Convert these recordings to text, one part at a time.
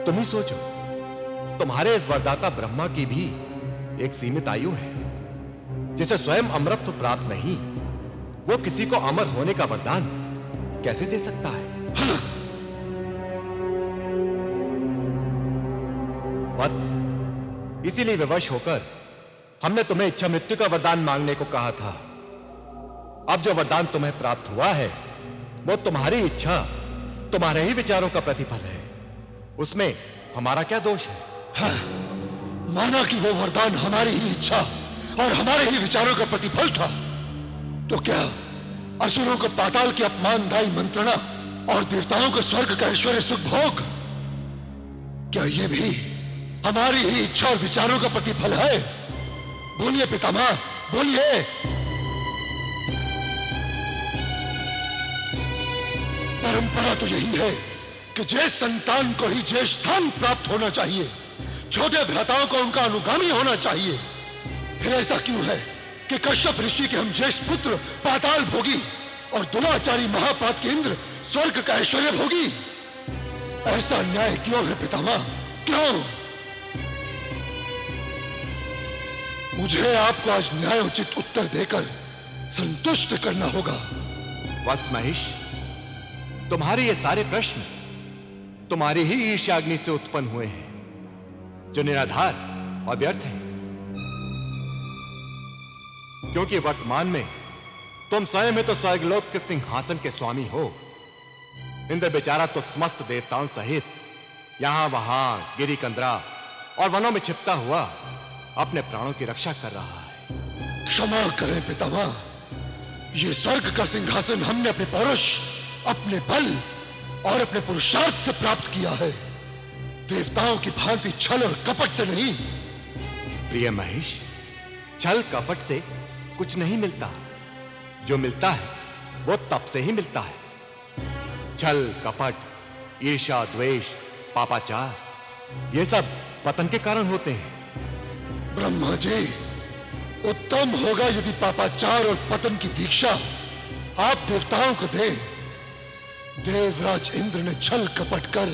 तुम ही सोचो, तुम्हारे इस वरदाता ब्रह्मा की भी एक सीमित आयु है। जिसे स्वयं अमरत्व प्राप्त नहीं, वो किसी को अमर होने का वरदान कैसे दे सकता है? वत्स, इसीलिए विवश होकर हमने तुम्हें इच्छा मृत्यु का वरदान मांगने को कहा था। अब जो वरदान तुम्हें प्राप्त हुआ है, वो तुम्हारी इच्छा, तुम्हारे ही विचारों का प्रतिफल है। उसमें हमारा क्या दोष है? हाँ, माना कि वो वरदान हमारी ही इच्छा और हमारे ही विचारों का प्रतिफल था, तो क्या असुरों को पाताल की अपमानदायी मंत्रणा और देवताओं को स्वर्ग का ऐश्वर्य सुख भोग, क्या ये भी हमारी ही इच्छा और विचारों का प्रतिफल है? बोलिए पितामह, बोलिए। परंपरा तो यही है कि ज्येष्ठ संतान को ही ज्येष्ठ स्थान प्राप्त होना चाहिए, छोटे भ्राताओं को उनका अनुगामी होना चाहिए। फिर ऐसा क्यों है कि कश्यप ऋषि के हम ज्येष्ठ पुत्र पाताल भोगी और दुराचारी महापात के इंद्र स्वर्ग का ऐश्वर्य भोगी? ऐसा न्याय क्यों है पितामह, क्यों? मुझे आपको आज न्यायोचित उत्तर देकर संतुष्ट करना होगा। वत्स महेश, तुम्हारे ये सारे प्रश्न तुम्हारी ही ईर्ष्याग्नि से उत्पन्न हुए हैं, जो निराधार और व्यर्थ है। क्योंकि वर्तमान में तुम स्वयं में तो स्वर्गलोक के सिंहासन के स्वामी हो। इंद्र बेचारा तो समस्त देवताओं सहित यहां वहां गिरी कंदरा और वनों में छिपता हुआ अपने प्राणों की रक्षा कर रहा है। क्षमा करें पितामह, ये स्वर्ग का सिंहासन हमने अपने पौरुष, अपने बल और अपने पुरुषार्थ से प्राप्त किया है, देवताओं की भांति छल और कपट से नहीं। प्रिय महेश, छल कपट से कुछ नहीं मिलता। जो मिलता है वो तप से ही मिलता है। छल कपट, ईर्ष्या, द्वेष, पापाचार, ये सब पतन के कारण होते हैं। ब्रह्मा जी, उत्तम होगा यदि पापाचार और पतन की दीक्षा आप देवताओं को दें। देवराज इंद्र ने छल कपट कर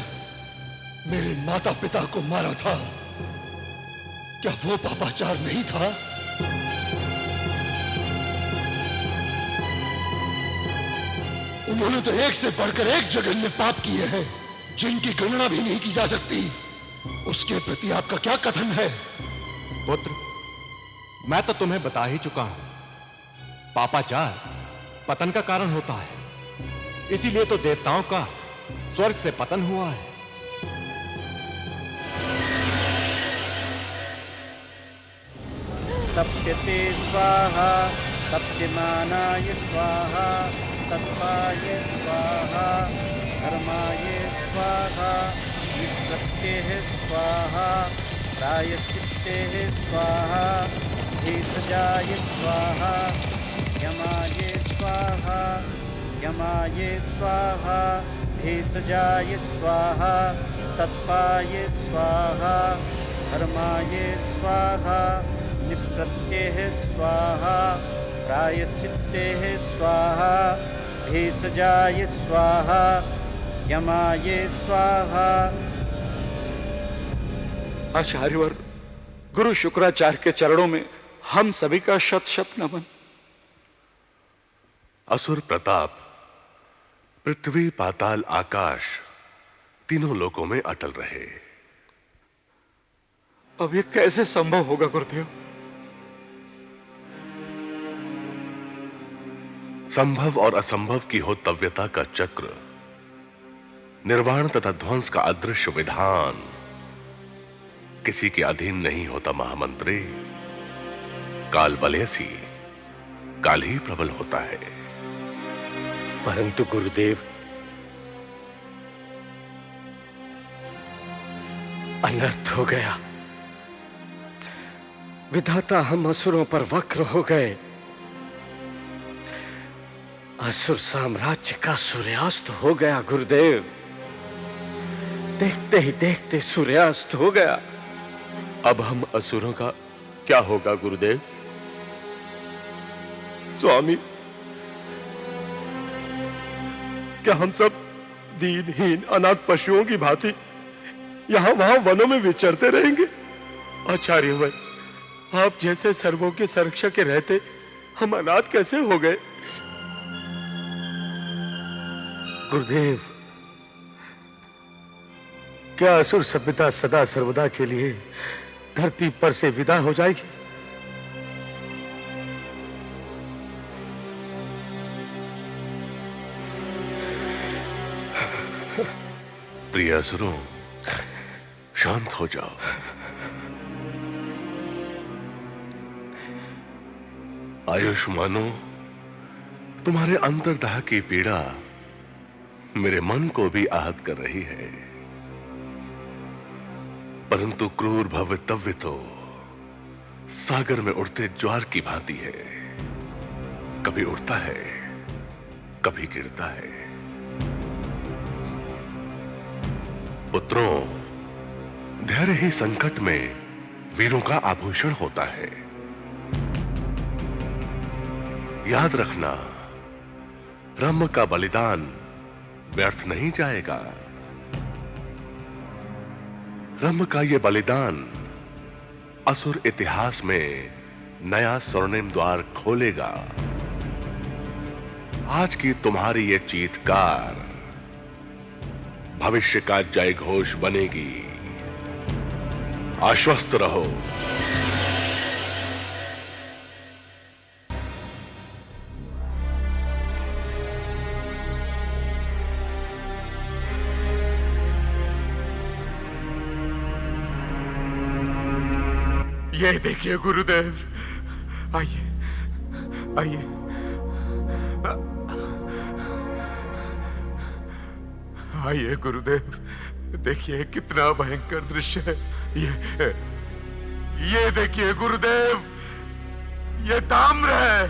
मेरे माता पिता को मारा था, क्या वो पापाचार नहीं था? उन्होंने तो एक से बढ़कर एक जघन्य पाप किए हैं, जिनकी गणना भी नहीं की जा सकती। उसके प्रति आपका क्या कथन है? पुत्र, मैं तो तुम्हें बता ही चुका हूं, पापाचार पतन का कारण होता है। इसीलिए तो देवताओं का स्वर्ग से पतन हुआ है। तप्यते स्वाहा, तप्यमानाय स्वाहा, तत्पाय स्वाहा, धर्माय स्वाहा, निष्कृत्येः स्वाहा, प्रायश्चित्तेः स्वाहा, भेषजाय स्वाहा, यमाय स्वाहा, यमाय स्वाहा, भेषजाय स्वाहा, तत्पाय स्वाहा, धर्माय स्वाहा, निष्कृत्येः स्वाहा, प्रायश्चित्तेः स्वाहा, भेषजाय स्वाहा, यमाय स्वाहा। आचार्यवर, गुरु शुक्राचार्य के चरणों में हम सभी का शत शत नमन। असुर प्रताप पृथ्वी, पाताल, आकाश तीनों लोकों में अटल रहे। अब ये कैसे संभव होगा गुरुदेव? संभव और असंभव की होतव्यता का चक्र, निर्वाण तथा ध्वंस का अदृश्य विधान किसी के अधीन नहीं होता महामंत्री। काल बलयसी, काल ही प्रबल होता है। परंतु गुरुदेव, अनर्थ हो गया। विधाता हम असुरों पर वक्र हो गए। असुर साम्राज्य का सूर्यास्त हो गया गुरुदेव। देखते ही देखते सूर्यास्त हो गया। अब हम असुरों का क्या होगा गुरुदेव? स्वामी, क्या हम सब दीनहीन अनाथ पशुओं की भांति यहाँ वहां वनों में विचरते रहेंगे। आचार्य भाई, आप जैसे सर्वों के संरक्षक के रहते हम अनाथ कैसे हो गए? गुरुदेव, क्या असुर सभ्यता सदा सर्वदा के लिए धरती पर से विदा हो जाएगी? प्रिय असुरों, शांत हो जाओ। आयुष्मानो, तुम्हारे अंतर्दाह की पीड़ा मेरे मन को भी आहत कर रही है, परंतु क्रूर भवितव्य तो सागर में उड़ते ज्वार की भांति है, कभी उड़ता है, कभी गिरता है। पुत्रों, धैर्य ही संकट में वीरों का आभूषण होता है। याद रखना, ब्रह्म का बलिदान व्यर्थ नहीं जाएगा। ब्रह्म का यह बलिदान असुर इतिहास में नया स्वर्णिम द्वार खोलेगा। आज की तुम्हारी ये चीत्कार भविष्य का जय घोष बनेगी। आश्वस्त रहो। ये देखिए गुरुदेव, आइए आइए। आइए गुरुदेव, देखिए कितना भयंकर दृश्य है ये देखिए गुरुदेव, ये ताम्र है।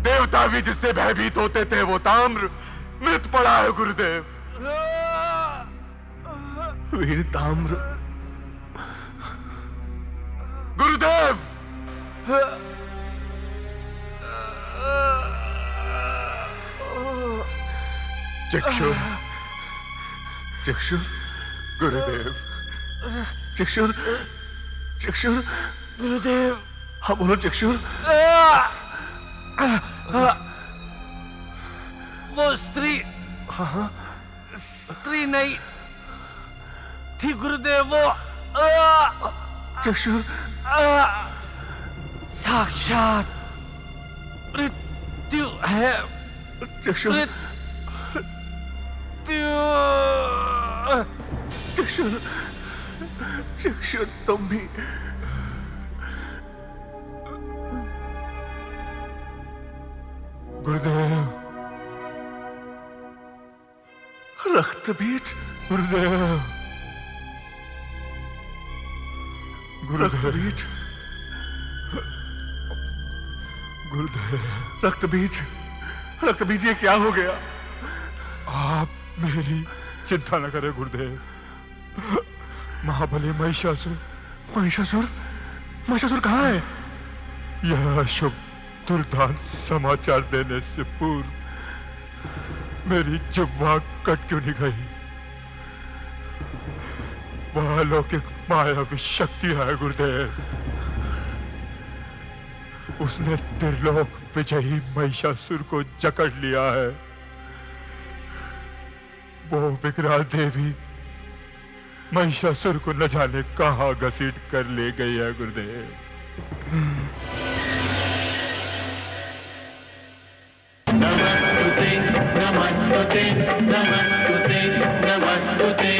देवता भी जिससे भयभीत होते थे वो ताम्र मृत पड़ा है गुरुदेव। वीर ताम्र। गुरुदेव, चक्षुर, चक्षुर, गुरुदेव, चक्षुर, चक्षुर, गुरुदेव, हाँ बोलो चक्षुर। वो स्त्री हाँ स्त्री नहीं थी गुरुदेव, वो चक्षुर, साक्षात मृत्यु है। चक्षुर, चक्षुर, चक्षुर, तुम भी। गुरुदेव, रक्त बीज। गुरुदेव, रक्त बीज, गुरुदेव, रक्त बीज, रक्त बीज, ये क्या हो गया? आप मेरी चिंता न करें गुरुदेव। महाबली महिषासुर, महिषासुर, महिषासुर कहाँ है? यह शुभ दुर्दांत समाचार देने से पूर्व मेरी जिह्वा कट क्यों नहीं गई? वह अलौकिक मायावी शक्ति है गुरुदेव। उसने त्रिलोक विजयी महिषासुर को जकड़ लिया है। वो विकराल देवी महिषासुर को न जाने कहां घसीट कर ले गई है गुरुदेव। नमस्तुते नमस्तुते नमस्तुते नमस्तुते